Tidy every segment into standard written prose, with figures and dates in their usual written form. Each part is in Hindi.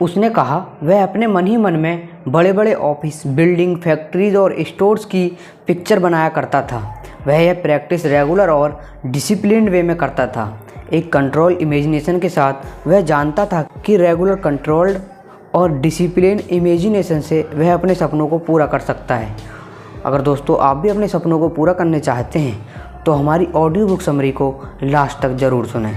उसने कहा वह अपने मन ही मन में बड़े बड़े ऑफिस, बिल्डिंग, फैक्ट्रीज और स्टोर्स की पिक्चर बनाया करता था। वह यह प्रैक्टिस रेगुलर और डिसिप्लिन्ड वे में करता था। एक कंट्रोल इमेजिनेशन के साथ वह जानता था कि रेगुलर, कंट्रोल्ड और डिसिप्लिन इमेजिनेशन से वह अपने सपनों को पूरा कर सकता है। अगर दोस्तों आप भी अपने सपनों को पूरा करने चाहते हैं तो हमारी ऑडियो बुक समरी को लास्ट तक ज़रूर सुनें।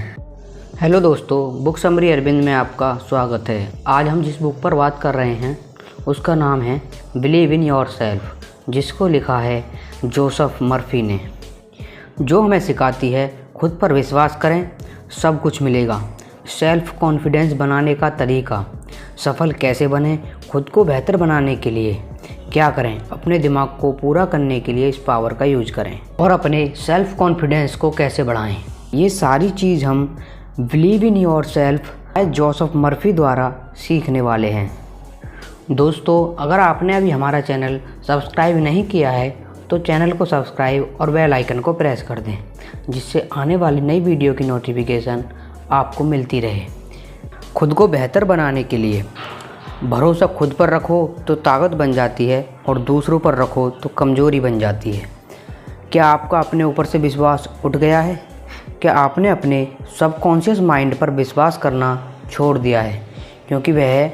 हेलो दोस्तों, बुक समरी अरविंद में आपका स्वागत है। आज हम जिस बुक पर बात कर रहे हैं उसका नाम है बिलीव इन योरसेल्फ, जिसको लिखा है जोसेफ मर्फी ने, जो हमें सिखाती है खुद पर विश्वास करें, सब कुछ मिलेगा। सेल्फ कॉन्फिडेंस बनाने का तरीका, सफल कैसे बने, खुद को बेहतर बनाने के लिए क्या करें, अपने दिमाग को पूरा करने के लिए इस पावर का यूज करें और अपने सेल्फ कॉन्फिडेंस को कैसे बढ़ाएं। ये सारी चीज़ हम believe in yourself Joseph Murphy द्वारा सीखने वाले हैं। दोस्तों, अगर आपने अभी हमारा चैनल सब्सक्राइब नहीं किया है तो चैनल को सब्सक्राइब और बेल आइकन को प्रेस कर दें, जिससे आने वाली नई वीडियो की नोटिफिकेशन आपको मिलती रहे। खुद को बेहतर बनाने के लिए भरोसा खुद पर रखो तो ताकत बन जाती है और दूसरों पर रखो तो कमज़ोरी बन जाती है। क्या आपका अपने ऊपर से विश्वास उठ गया है? क्या आपने अपने सबकॉन्शियस माइंड पर विश्वास करना छोड़ दिया है क्योंकि वह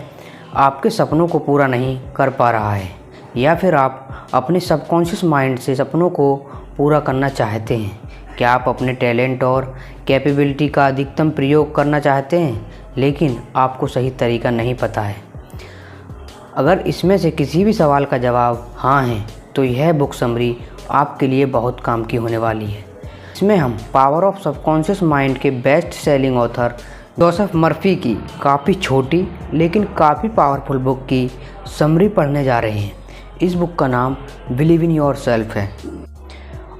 आपके सपनों को पूरा नहीं कर पा रहा है, या फिर आप अपने सबकॉन्शियस माइंड से सपनों को पूरा करना चाहते हैं? क्या आप अपने टैलेंट और कैपेबिलिटी का अधिकतम प्रयोग करना चाहते हैं लेकिन आपको सही तरीका नहीं पता है? अगर इसमें से किसी भी सवाल का जवाब हाँ है तो यह बुक समरी आपके लिए बहुत काम की होने वाली है। इसमें हम पावर ऑफ सबकॉन्शियस माइंड के best selling author Joseph Murphy की काफ़ी छोटी लेकिन काफ़ी पावरफुल बुक की समरी पढ़ने जा रहे हैं। इस बुक का नाम बिलीव इन योरसेल्फ है।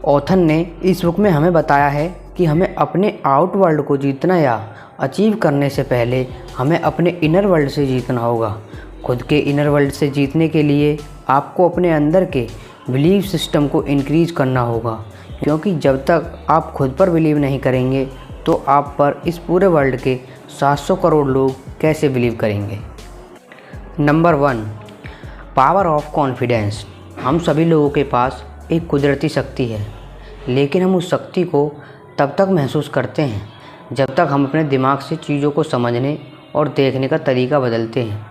ऑथर ने इस बुक में हमें बताया है कि हमें अपने आउट वर्ल्ड को जीतना या अचीव करने से पहले हमें अपने इनर वर्ल्ड से जीतना होगा। खुद के इनर वर्ल्ड से जीतने के लिए आपको अपने अंदर के बिलीव सिस्टम को इंक्रीज करना होगा, क्योंकि जब तक आप खुद पर बिलीव नहीं करेंगे तो आप पर इस पूरे वर्ल्ड के 700 करोड़ लोग कैसे बिलीव करेंगे। Number 1, power of confidence. हम सभी लोगों के पास एक कुदरती शक्ति है, लेकिन हम उस शक्ति को तब तक महसूस करते हैं जब तक हम अपने दिमाग से चीज़ों को समझने और देखने का तरीका बदलते हैं।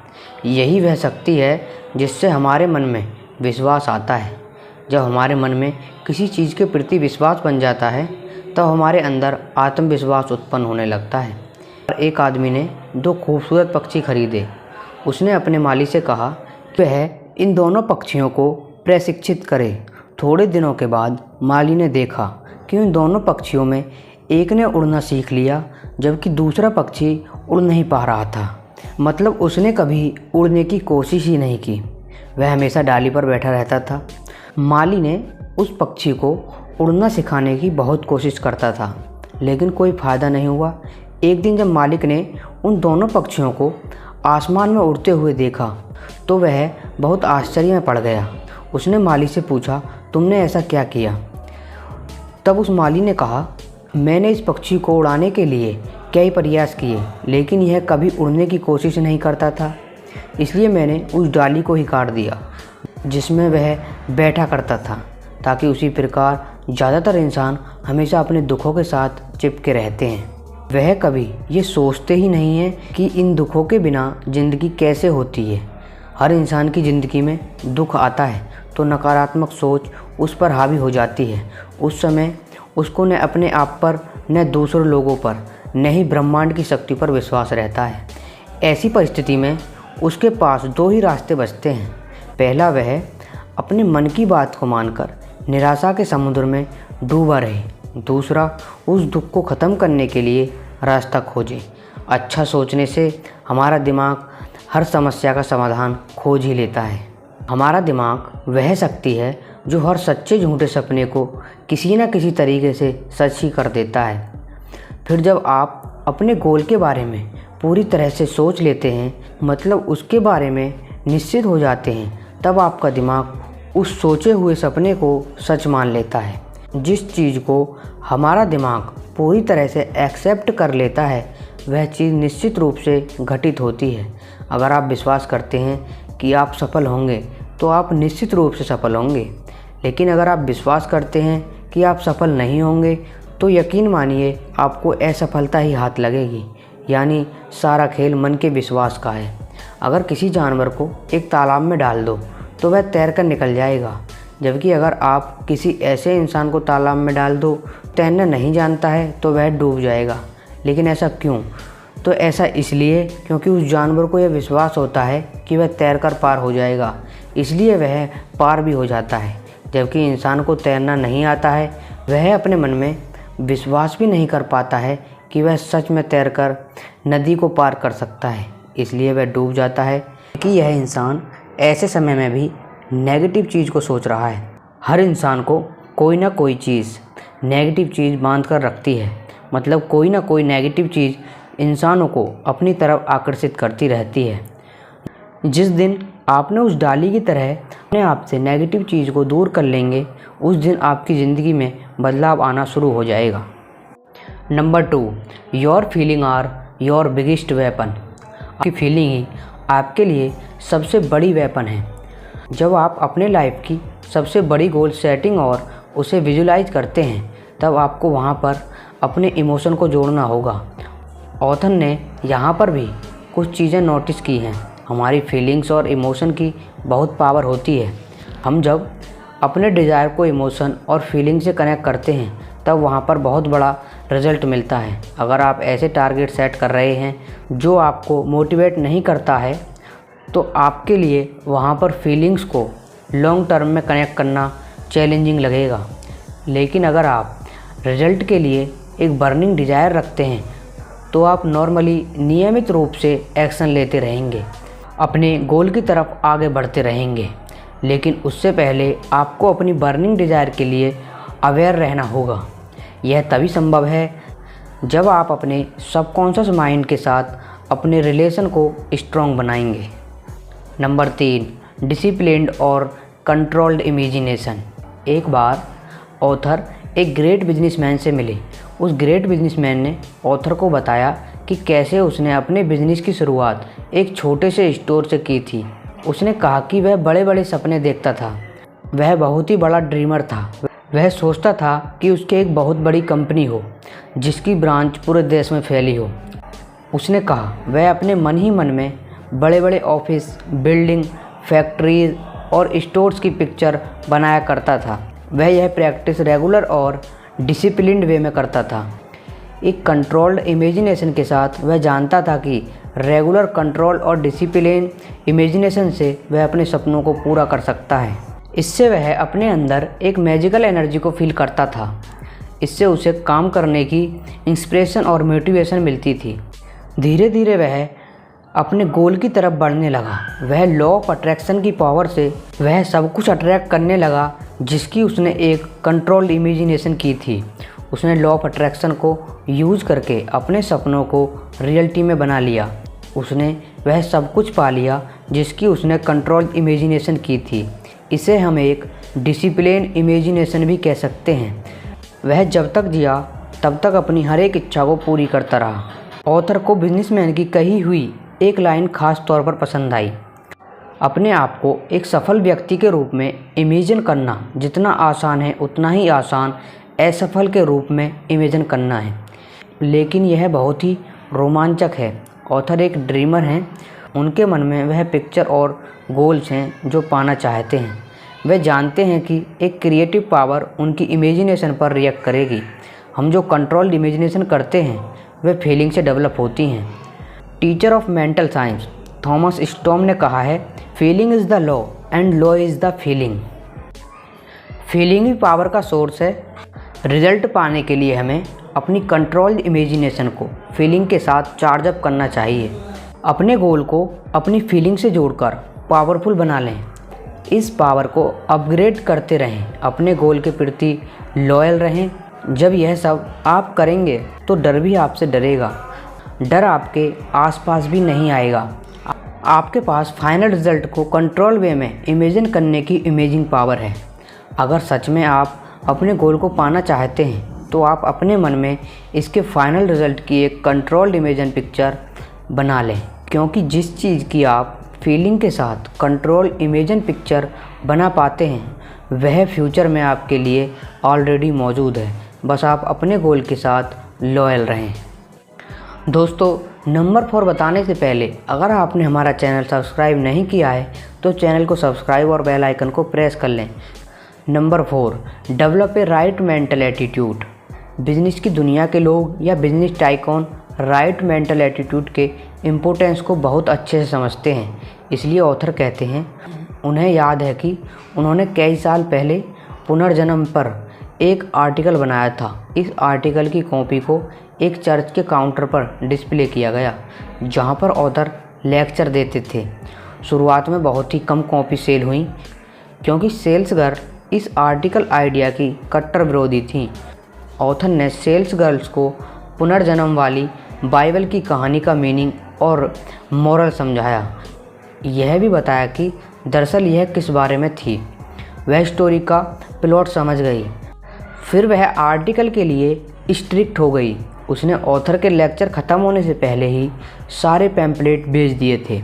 यही वह शक्ति है जिससे हमारे मन में विश्वास आता है। जब हमारे मन में किसी चीज़ के प्रति विश्वास बन जाता है तब हमारे अंदर आत्मविश्वास उत्पन्न होने लगता है। एक आदमी ने 2 खूबसूरत पक्षी खरीदे। उसने अपने माली से कहा कि वह इन दोनों पक्षियों को प्रशिक्षित करे। थोड़े दिनों के बाद माली ने देखा कि उन दोनों पक्षियों में एक ने उड़ना सीख लिया जबकि दूसरा पक्षी उड़ नहीं पा रहा था। मतलब उसने कभी उड़ने की कोशिश ही नहीं की, वह हमेशा डाली पर बैठा रहता था। माली ने उस पक्षी को उड़ना सिखाने की बहुत कोशिश करता था, लेकिन कोई फ़ायदा नहीं हुआ। एक दिन जब मालिक ने उन दोनों पक्षियों को आसमान में उड़ते हुए देखा तो वह बहुत आश्चर्य में पड़ गया। उसने माली से पूछा, तुमने ऐसा क्या किया? तब उस माली ने कहा, मैंने इस पक्षी को उड़ाने के लिए कई प्रयास किए, लेकिन यह कभी उड़ने की कोशिश नहीं करता था, इसलिए मैंने उस डाली को ही काट दिया जिसमें वह बैठा करता था, ताकि उसी प्रकार ज़्यादातर इंसान हमेशा अपने दुखों के साथ चिपके रहते हैं। वह कभी ये सोचते ही नहीं हैं कि इन दुखों के बिना ज़िंदगी कैसे होती है। हर इंसान की ज़िंदगी में दुख आता है तो नकारात्मक सोच उस पर हावी हो जाती है। उस समय उसको न अपने आप पर, न दूसरे लोगों पर, न ही ब्रह्मांड की शक्ति पर विश्वास रहता है। ऐसी परिस्थिति में उसके पास 2 ही रास्ते बचते हैं। पहला, वह अपने मन की बात को मानकर निराशा के समुद्र में डूबा रहे। दूसरा, उस दुख को ख़त्म करने के लिए रास्ता खोजे। अच्छा सोचने से हमारा दिमाग हर समस्या का समाधान खोज ही लेता है। हमारा दिमाग वह शक्ति है जो हर सच्चे झूठे सपने को किसी न किसी तरीके से सच ही कर देता है। फिर जब आप अपने गोल के बारे में पूरी तरह से सोच लेते हैं, मतलब उसके बारे में निश्चित हो जाते हैं, तब आपका दिमाग उस सोचे हुए सपने को सच मान लेता है। जिस चीज़ को हमारा दिमाग पूरी तरह से एक्सेप्ट कर लेता है वह चीज़ निश्चित रूप से घटित होती है। अगर आप विश्वास करते हैं कि आप सफल होंगे तो आप निश्चित रूप से सफल होंगे, लेकिन अगर आप विश्वास करते हैं कि आप सफल नहीं होंगे तो यकीन मानिए आपको असफलता ही हाथ लगेगी। यानी सारा खेल मन के विश्वास का है। अगर किसी जानवर को एक तालाब में डाल दो तो वह तैरकर निकल जाएगा, जबकि अगर आप किसी ऐसे इंसान को तालाब में डाल दो, तैरना नहीं जानता है, तो वह डूब जाएगा। लेकिन ऐसा क्यों? तो ऐसा इसलिए क्योंकि उस जानवर को यह विश्वास होता है कि वह तैरकर पार हो जाएगा, इसलिए वह पार भी हो जाता है। जबकि इंसान को तैरना नहीं आता है, वह अपने मन में विश्वास भी नहीं कर पाता है कि वह सच में तैरकर नदी को पार कर सकता है, इसलिए वह डूब जाता है। कि यह इंसान ऐसे समय में भी नेगेटिव चीज़ को सोच रहा है। हर इंसान को कोई ना कोई चीज़ नेगेटिव चीज़ बांध कर रखती है, मतलब कोई ना कोई नेगेटिव चीज़ इंसानों को अपनी तरफ आकर्षित करती रहती है। जिस दिन आपने उस डाली की तरह अपने आप से नेगेटिव चीज़ को दूर कर लेंगे, उस दिन आपकी ज़िंदगी में बदलाव आना शुरू हो जाएगा। Number 2, your feeling are your biggest weapon. आपकी फीलिंग ही आपके लिए सबसे बड़ी वेपन है। जब आप अपने लाइफ की सबसे बड़ी गोल सेटिंग और उसे विजुलाइज करते हैं, तब आपको वहाँ पर अपने इमोशन को जोड़ना होगा। ऑथर ने यहाँ पर भी कुछ चीज़ें नोटिस की हैं। हमारी फीलिंग्स और इमोशन की बहुत पावर होती है। हम जब अपने डिज़ायर को इमोशन और फीलिंग से कनेक्ट करते हैं, तब वहाँ पर बहुत बड़ा रिजल्ट मिलता है। अगर आप ऐसे टारगेट सेट कर रहे हैं जो आपको मोटिवेट नहीं करता है, तो आपके लिए वहाँ पर फीलिंग्स को लॉन्ग टर्म में कनेक्ट करना चैलेंजिंग लगेगा। लेकिन अगर आप रिजल्ट के लिए एक बर्निंग डिज़ायर रखते हैं, तो आप नॉर्मली नियमित रूप से एक्शन लेते रहेंगे, अपने गोल की तरफ आगे बढ़ते रहेंगे। लेकिन उससे पहले आपको अपनी बर्निंग डिज़ायर के लिए अवेयर रहना होगा। यह तभी संभव है जब आप अपने सबकॉन्शियस माइंड के साथ अपने रिलेशन को स्ट्रॉन्ग बनाएंगे। नंबर 3, डिसिप्लिन्ड और कंट्रोल्ड इमेजिनेशन। एक बार ऑथर एक ग्रेट बिजनेसमैन से मिले। उस ग्रेट बिजनेसमैन ने ऑथर को बताया कि कैसे उसने अपने बिजनेस की शुरुआत एक छोटे से स्टोर से की थी। उसने कहा कि वह बड़े बड़े सपने देखता था। वह बहुत ही बड़ा ड्रीमर था। वह सोचता था कि उसकी एक बहुत बड़ी कंपनी हो जिसकी ब्रांच पूरे देश में फैली हो। उसने कहा वह अपने मन ही मन में बड़े बड़े ऑफिस, बिल्डिंग, फैक्ट्रीज और स्टोर्स की पिक्चर बनाया करता था। वह यह प्रैक्टिस रेगुलर और डिसिप्लिन्ड वे में करता था। एक कंट्रोल्ड इमेजिनेशन के साथ वह जानता था कि रेगुलर कंट्रोल और डिसिप्लिन इमेजिनेशन से वह अपने सपनों को पूरा कर सकता है। इससे वह अपने अंदर एक मैजिकल एनर्जी को फील करता था। इससे उसे काम करने की इंस्पिरेशन और मोटिवेशन मिलती थी। धीरे धीरे वह अपने गोल की तरफ बढ़ने लगा। वह लॉ ऑफ अट्रैक्शन की पावर से वह सब कुछ अट्रैक्ट करने लगा जिसकी उसने एक कंट्रोल्ड इमेजिनेशन की थी। उसने लॉ ऑफ अट्रैक्शन को यूज़ करके अपने सपनों को रियलिटी में बना लिया। उसने वह सब कुछ पा लिया जिसकी उसने कंट्रोल्ड इमेजिनेशन की थी। इसे हम एक डिसिप्लिन इमेजिनेशन भी कह सकते हैं। वह जब तक जिया तब तक अपनी हर एक इच्छा को पूरी करता रहा। ऑथर को बिजनेसमैन की कही हुई एक लाइन खास तौर पर पसंद आई। अपने आप को एक सफल व्यक्ति के रूप में इमेजिन करना जितना आसान है, उतना ही आसान असफल के रूप में इमेजिन करना है। लेकिन यह बहुत ही रोमांचक है। ऑथर एक ड्रीमर हैं। उनके मन में वह पिक्चर और गोल्स हैं जो पाना चाहते हैं। वे जानते हैं कि एक क्रिएटिव पावर उनकी इमेजिनेशन पर रिएक्ट करेगी। हम जो कंट्रोल्ड इमेजिनेशन करते हैं वे फीलिंग से डेवलप होती हैं। Teacher of mental science Thomas storm ने कहा है, feeling is the law and law is the feeling. Feeling he power का सोर्स है। रिजल्ट पाने के लिए हमें अपनी कंट्रोल्ड इमेजिनेशन को फीलिंग के साथ चार्ज अप करना चाहिए। अपने गोल को अपनी फीलिंग से जोड़कर पावरफुल बना लें। इस पावर को अपग्रेड करते रहें। अपने गोल के प्रति लॉयल रहें। जब यह सब आप करेंगे तो डर भी आपसे डरेगा। डर आपके आसपास भी नहीं आएगा। आपके पास फाइनल रिजल्ट को कंट्रोल वे में इमेजिन करने की इमेजिंग पावर है। अगर सच में आप अपने गोल को पाना चाहते हैं तो आप अपने मन में इसके फाइनल रिजल्ट की एक कंट्रोल्ड इमेजिन पिक्चर बना लें। क्योंकि जिस चीज़ की आप फीलिंग के साथ कंट्रोल इमेजिन पिक्चर बना पाते हैं वह फ्यूचर में आपके लिए ऑलरेडी मौजूद है। बस आप अपने गोल के साथ लॉयल रहें। दोस्तों, नंबर 4 बताने से पहले अगर आपने हमारा चैनल सब्सक्राइब नहीं किया है तो चैनल को सब्सक्राइब और बेल आइकन को प्रेस कर लें। Number 4, develop a right mental attitude. Business की दुनिया के लोग या business tycoon right mental attitude के इम्पोर्टेंस को बहुत अच्छे से समझते हैं। इसलिए ऑथर कहते हैं उन्हें याद है कि उन्होंने कई साल पहले पुनर्जन्म पर एक आर्टिकल बनाया था। इस आर्टिकल की कॉपी को एक चर्च के काउंटर पर डिस्प्ले किया गया जहां पर ऑथर लेक्चर देते थे। शुरुआत में बहुत ही कम कॉपी सेल हुई क्योंकि सेल्स गर्ल इस आर्टिकल आइडिया की कट्टर विरोधी थी। ऑथर ने सेल्स गर्ल्स को पुनर्जन्म वाली बाइबल की कहानी का मीनिंग और मोरल समझाया। यह भी बताया कि दरअसल यह किस बारे में थी। वह स्टोरी का प्लॉट समझ गई। फिर वह आर्टिकल के लिए स्ट्रिक्ट हो गई। उसने ऑथर के लेक्चर ख़त्म होने से पहले ही सारे पैम्पलेट भेज दिए थे।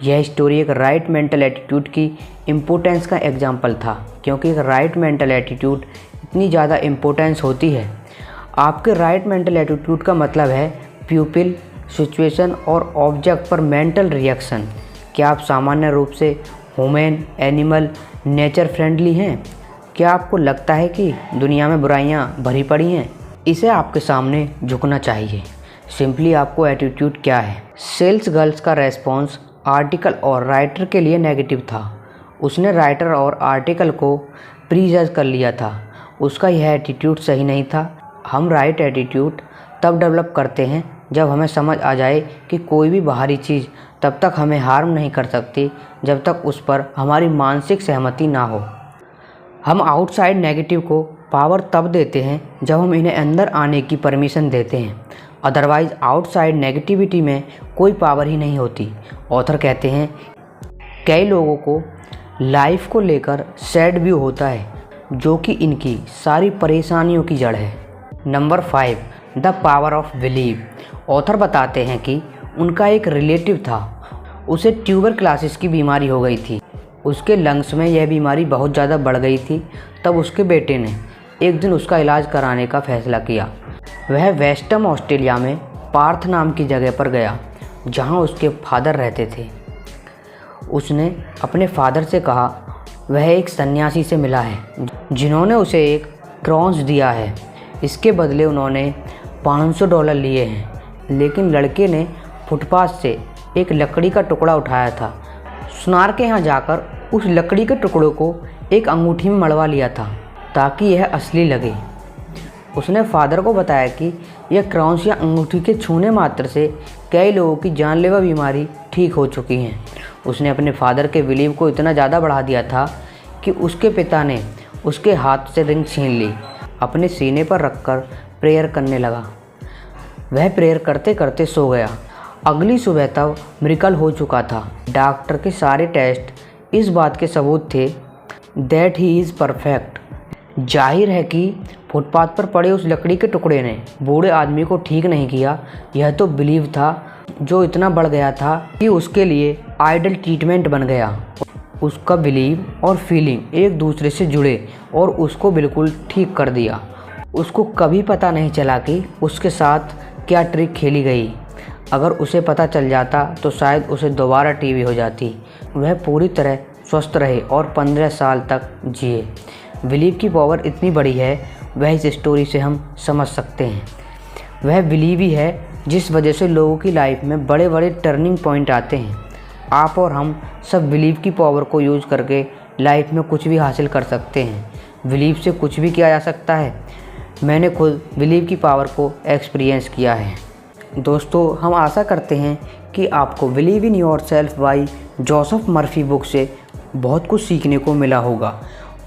यह स्टोरी एक राइट मेंटल एटीट्यूड की इम्पोर्टेंस का एग्जाम्पल था, क्योंकि एक राइट मेंटल एटीट्यूड इतनी ज़्यादा इम्पोर्टेंस होती है। आपके राइट मेंटल एटीट्यूड का मतलब है पीपल, सिचुएशन और ऑब्जेक्ट पर मेंटल रिएक्शन। क्या आप सामान्य रूप से ह्यूमन, एनिमल, नेचर फ्रेंडली हैं? क्या आपको लगता है कि दुनिया में बुराइयां भरी पड़ी हैं? इसे आपके सामने झुकना चाहिए। सिंपली आपको एटीट्यूड क्या है। सेल्स गर्ल्स का रेस्पॉन्स आर्टिकल और राइटर के लिए नेगेटिव था। उसने राइटर और आर्टिकल को प्रीजज कर लिया था। उसका यह एटीट्यूड सही नहीं था। हम राइट एटीट्यूड तब डेवलप करते हैं जब हमें समझ आ जाए कि कोई भी बाहरी चीज़ तब तक हमें हार्म नहीं कर सकती जब तक उस पर हमारी मानसिक सहमति ना हो। हम आउटसाइड नेगेटिव को पावर तब देते हैं जब हम इन्हें अंदर आने की परमिशन देते हैं। अदरवाइज़ आउटसाइड नेगेटिविटी में कोई पावर ही नहीं होती। ऑथर कहते हैं कई लोगों को लाइफ को लेकर सैड व्यू होता है जो कि इनकी सारी परेशानियों की जड़ है। Number 5, the power of believe. Author बताते हैं कि उनका एक रिलेटिव था। उसे ट्यूबरक्लोसिस की बीमारी हो गई थी। उसके लंग्स में यह बीमारी बहुत ज़्यादा बढ़ गई थी। तब उसके बेटे ने एक दिन उसका इलाज कराने का फैसला किया। वह वेस्टर्न ऑस्ट्रेलिया में पार्थ नाम की जगह पर गया जहां उसके फादर रहते थे। उसने अपने फादर से कहा वह एक सन्यासी से मिला है जिन्होंने उसे एक क्रॉस दिया है। इसके बदले उन्होंने $500 लिए हैं। लेकिन लड़के ने फुटपाथ से एक लकड़ी का टुकड़ा उठाया था। सुनार के यहाँ जाकर उस लकड़ी के टुकड़े को एक अंगूठी में मड़वा लिया था ताकि यह असली लगे। उसने फादर को बताया कि यह क्रॉस या अंगूठी के छूने मात्र से कई लोगों की जानलेवा बीमारी ठीक हो चुकी हैं। उसने अपने फादर के बिलीव को इतना ज़्यादा बढ़ा दिया था कि उसके पिता ने उसके हाथ से रिंग छीन ली, अपने सीने पर रखकर प्रेयर करने लगा। वह प्रेयर करते करते सो गया। अगली सुबह तब मिरेकल हो चुका था। डॉक्टर के सारे टेस्ट इस बात के सबूत थे दैट ही इज़ परफेक्ट। जाहिर है कि फुटपाथ पर पड़े उस लकड़ी के टुकड़े ने बूढ़े आदमी को ठीक नहीं किया। यह तो बिलीव था जो इतना बढ़ गया था कि उसके लिए आइडल ट्रीटमेंट बन गया। उसका बिलीव और फीलिंग एक दूसरे से जुड़े और उसको बिल्कुल ठीक कर दिया। उसको कभी पता नहीं चला कि उसके साथ क्या ट्रिक खेली गई। अगर उसे पता चल जाता तो शायद उसे दोबारा टीबी हो जाती। वह पूरी तरह स्वस्थ रहे और 15 साल तक जिए। बिलीव की पावर इतनी बड़ी है वह इस स्टोरी से हम समझ सकते हैं। वह बिलीव ही है जिस वजह से लोगों की लाइफ में बड़े बड़े टर्निंग पॉइंट आते हैं। आप और हम सब बिलीव की पावर को यूज़ करके लाइफ में कुछ भी हासिल कर सकते हैं। बिलीव से कुछ भी किया जा सकता है। मैंने खुद बिलीव की पावर को एक्सपीरियंस किया है। दोस्तों, हम आशा करते हैं कि आपको believe in yourself by Joseph Murphy book से बहुत कुछ सीखने को मिला होगा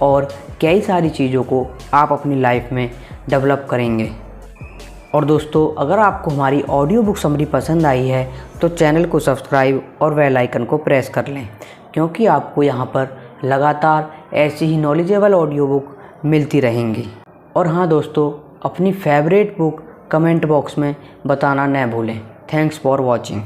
और कई सारी चीज़ों को आप अपनी लाइफ में डेवलप करेंगे। और दोस्तों, अगर आपको हमारी ऑडियो बुक समरी पसंद आई है तो चैनल को सब्सक्राइब और बेल आइकन को प्रेस कर लें, क्योंकि आपको यहाँ पर लगातार ऐसी ही नॉलेजेबल ऑडियो बुक मिलती रहेंगी। और हाँ दोस्तों, अपनी फेवरेट बुक कमेंट बॉक्स में बताना न भूलें। Thanks for watching.